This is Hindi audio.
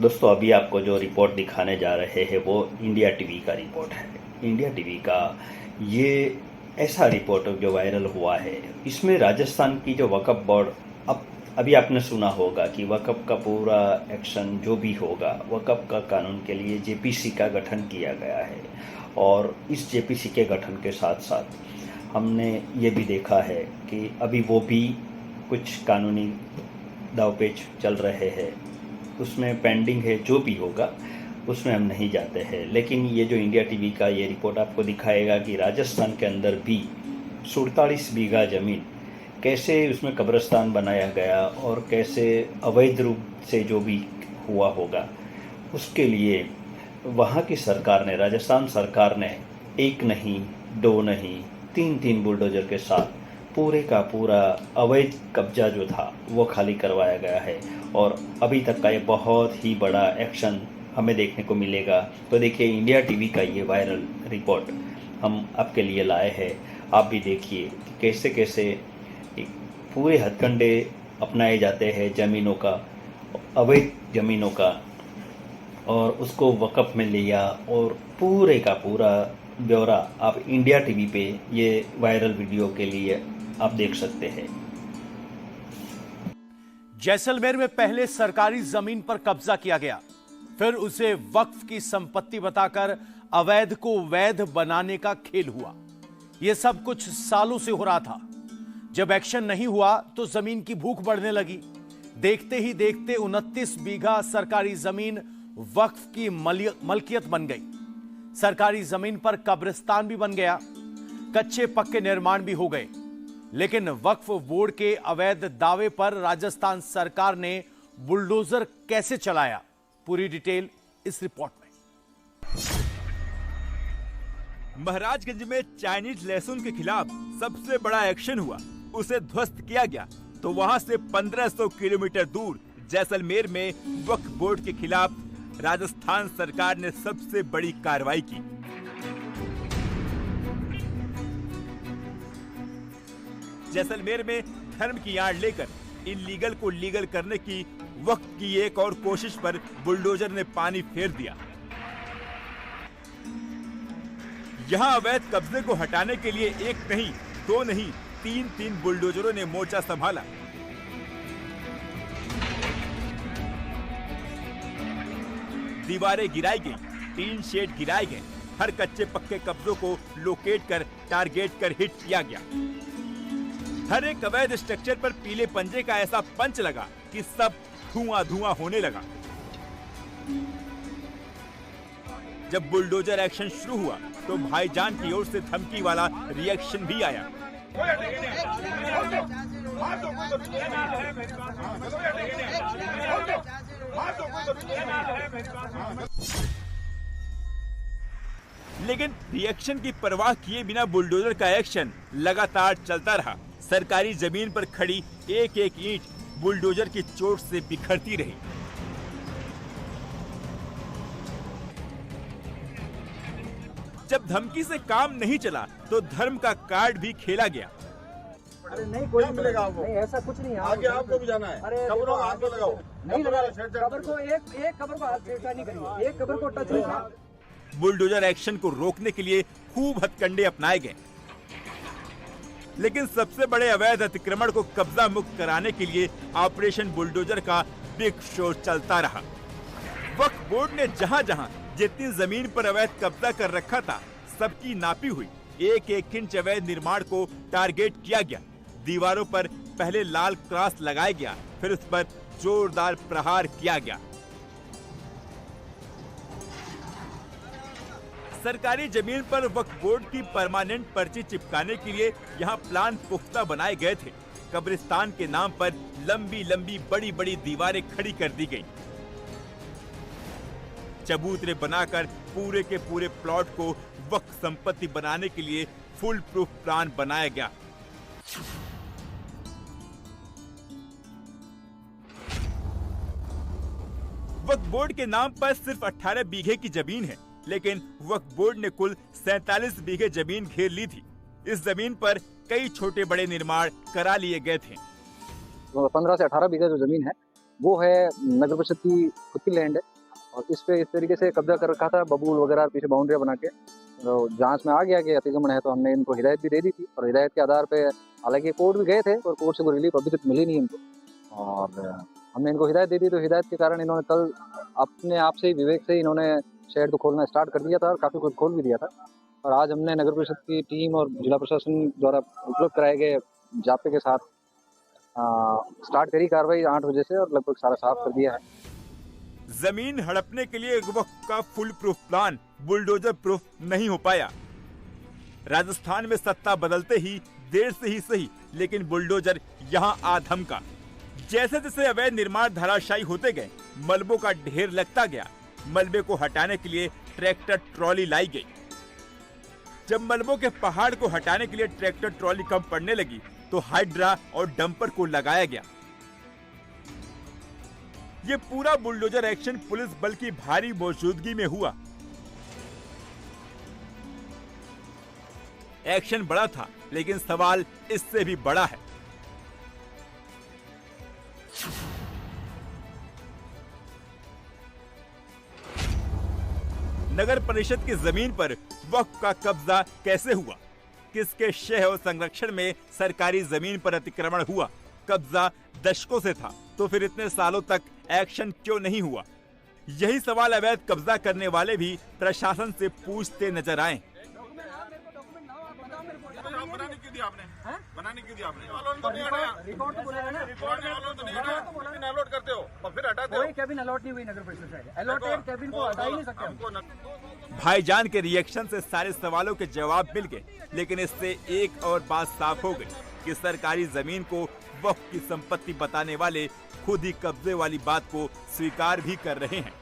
दोस्तों अभी आपको जो रिपोर्ट दिखाने जा रहे हैं वो इंडिया टीवी का रिपोर्ट है। इंडिया टीवी का ये ऐसा रिपोर्ट जो वायरल हुआ है, इसमें राजस्थान की जो वक्फ बोर्ड, अब अभी आपने सुना होगा कि वक्फ का पूरा एक्शन जो भी होगा, वक्फ का कानून के लिए जेपीसी का गठन किया गया है। और इस जेपीसी के गठन के साथ साथ हमने ये भी देखा है कि अभी वो भी कुछ कानूनी दावपेच चल रहे हैं, उसमें पेंडिंग है। जो भी होगा उसमें हम नहीं जाते हैं, लेकिन ये जो इंडिया टीवी का ये रिपोर्ट आपको दिखाएगा कि राजस्थान के अंदर भी 47 बीघा ज़मीन कैसे उसमें कब्रिस्तान बनाया गया और कैसे अवैध रूप से जो भी हुआ होगा, उसके लिए वहाँ की सरकार ने, राजस्थान सरकार ने एक नहीं, दो नहीं, तीन बुलडोजर के साथ पूरे का पूरा अवैध कब्जा जो था वो खाली करवाया गया है। और अभी तक का ये बहुत ही बड़ा एक्शन हमें देखने को मिलेगा। तो देखिए, इंडिया टीवी का ये वायरल रिपोर्ट हम आपके लिए लाए हैं। आप भी देखिए कि कैसे कैसे एक पूरे हथकंडे अपनाए जाते हैं ज़मीनों का, अवैध ज़मीनों का, और उसको वक़्फ़ में लिया। और पूरे का पूरा ब्यौरा आप इंडिया टीवी पे ये वायरल वीडियो के लिए आप देख सकते हैं। जैसलमेर में पहले सरकारी जमीन पर कब्जा किया गया, फिर उसे वक्फ की संपत्ति बताकर अवैध को वैध बनाने का खेल हुआ। यह सब कुछ सालों से हो रहा था। जब एक्शन नहीं हुआ तो जमीन की भूख बढ़ने लगी। देखते ही देखते 29 बीघा सरकारी जमीन वक्फ की मलकियत बन गई। सरकारी जमीन पर कब्रिस्तान भी बन गया, कच्चे पक्के निर्माण भी हो गए। लेकिन वक्फ बोर्ड के अवैध दावे पर राजस्थान सरकार ने बुलडोजर कैसे चलाया, पूरी डिटेल इस रिपोर्ट में। महाराजगंज में चाइनीज लहसुन के खिलाफ सबसे बड़ा एक्शन हुआ, उसे ध्वस्त किया गया। तो वहां से 1500 किलोमीटर दूर जैसलमेर में वक्फ बोर्ड के खिलाफ राजस्थान सरकार ने सबसे बड़ी कार्रवाई की। जैसलमेर में धर्म की आड़ लेकर इल्लीगल को लीगल करने की वक्त की एक और कोशिश पर बुलडोजर ने पानी फेर दिया। यहां अवैध कब्जे को हटाने के लिए एक नहीं, दो नहीं, तीन बुलडोजरों ने मोर्चा संभाला। दीवारें गिराई गई, टीन शेड गिराए गए, हर कच्चे पक्के कब्जों को लोकेट कर टारगेट कर हिट किया गया। हर एक अवैध स्ट्रक्चर पर पीले पंजे का ऐसा पंच लगा कि सब धुआं होने लगा। जब बुलडोजर एक्शन शुरू हुआ तो भाईजान की ओर से धमकी वाला रिएक्शन भी आया। लेकिन रिएक्शन की परवाह किए बिना बुलडोजर का एक्शन लगातार चलता रहा। सरकारी जमीन पर खड़ी एक एक ईंट बुलडोजर की चोट से बिखरती रही। जब धमकी से काम नहीं चला तो धर्म का कार्ड भी खेला गया। अरे नहीं, कोई मिलेगा आपको, नहीं ऐसा कुछ नहीं है। आगे आपको भी जाना है। अरे कब्रों को हाथ लगाओ, नहीं लगा, कब्र को एक कब्र को हाथ छेड़छाड़ नहीं करिए, एक कब्र को टच नहीं। बुलडोजर एक्शन को रोकने के लिए खूब हथकंडे अपनाए गए, लेकिन सबसे बड़े अवैध अतिक्रमण को कब्जा मुक्त कराने के लिए ऑपरेशन बुलडोजर का बिग शो चलता रहा। वक्फ बोर्ड ने जहां जहां जितनी जमीन पर अवैध कब्जा कर रखा था, सबकी नापी हुई। एक एक इंच अवैध निर्माण को टारगेट किया गया। दीवारों पर पहले लाल क्रॉस लगाया गया, फिर उस पर जोरदार प्रहार किया गया। सरकारी जमीन पर वक्फ बोर्ड की परमानेंट पर्ची चिपकाने के लिए यहाँ प्लान पुख्ता बनाए गए थे। कब्रिस्तान के नाम पर लंबी लंबी बड़ी बड़ी दीवारें खड़ी कर दी गईं। चबूतरे बनाकर पूरे के पूरे प्लॉट को वक्फ संपत्ति बनाने के लिए फुल प्रूफ प्लान बनाया गया। वक्फ बोर्ड के नाम पर सिर्फ 18 बीघे की जमीन है, लेकिन वक्फ बोर्ड ने कुल 47 बीघे जमीन घेर ली थी। इस जमीन पर कई छोटे बड़े निर्माण करा लिए गए थे। 15 से 18 बीघे जो जमीन है वो है नगर परिषद की खुद की लैंड है और इस पे इस तरीके से कब्जा कर रखा था, बबूल वगैरह पीछे बाउंड्रियां बना के। तो जांच में आ गया कि अतिक्रमण है, तो हमने इनको हिदायत भी दे दी थी और हिदायत के आधार पे हालांकि कोर्ट भी गए थे और कोर्ट से कोई रिलीफ अभी तक मिली नहीं इनको, और हमने इनको हिदायत दे दी। तो हिदायत के कारण इन्होंने कल अपने आप से ही विवेक से इन्होंने शेड को खोलना स्टार्ट कर दिया था और काफ़ी कुछ खोल भी दिया था। और आज हमने नगर परिषद की टीम और जिला प्रशासन द्वारा उपलब्ध कराए गए जाप्ते के साथ स्टार्ट करी कार्रवाई 8 बजे से और लगभग सारा साफ कर दिया है। जमीन हड़पने के लिए वक्फ का full proof plan bulldozer proof नहीं हो पाया। राजस्थान में सत्ता बदलते ही देर से ही सही, लेकिन बुलडोजर यहां आधम का। जैसे जैसे अवैध निर्माण धराशायी होते गए, मलबों का ढेर लगता गया। मलबे को हटाने के लिए ट्रैक्टर ट्रॉली लाई गई। जब मलबों के पहाड़ को हटाने के लिए ट्रैक्टर ट्रॉली कम पड़ने लगी, तो हाइड्रा और डंपर को लगाया गया। ये पूरा बुलडोजर एक्शन पुलिस बल की भारी मौजूदगी में हुआ। एक्शन बड़ा था, लेकिन सवाल इससे भी बड़ा है। नगर परिषद की जमीन पर वक्फ का कब्जा कैसे हुआ? किसके शह और संरक्षण में सरकारी जमीन पर अतिक्रमण हुआ? कब्जा दशकों से था, तो फिर इतने सालों तक एक्शन क्यों नहीं हुआ? यही सवाल अवैध कब्जा करने वाले भी प्रशासन से पूछते नजर आए। बनाने क्यों दिया आपने? बनाने क्यों दिया आपने? रिकॉर्ड तो बोला है ना, रिकॉर्ड तो नहीं है, लेकिन अलॉट करते हो और फिर हटाते हो। कोई कैबिन अलॉट नहीं हुई नगर परिषद से। अलॉटेड कैबिन को हटा ही नहीं सकते हम। भाईजान के रिएक्शन से सारे सवालों के जवाब मिल गए, लेकिन इससे एक और बात साफ हो गई कि सरकारी जमीन को वक्फ की संपत्ति बताने वाले खुद ही कब्जे वाली बात को स्वीकार भी कर रहे हैं।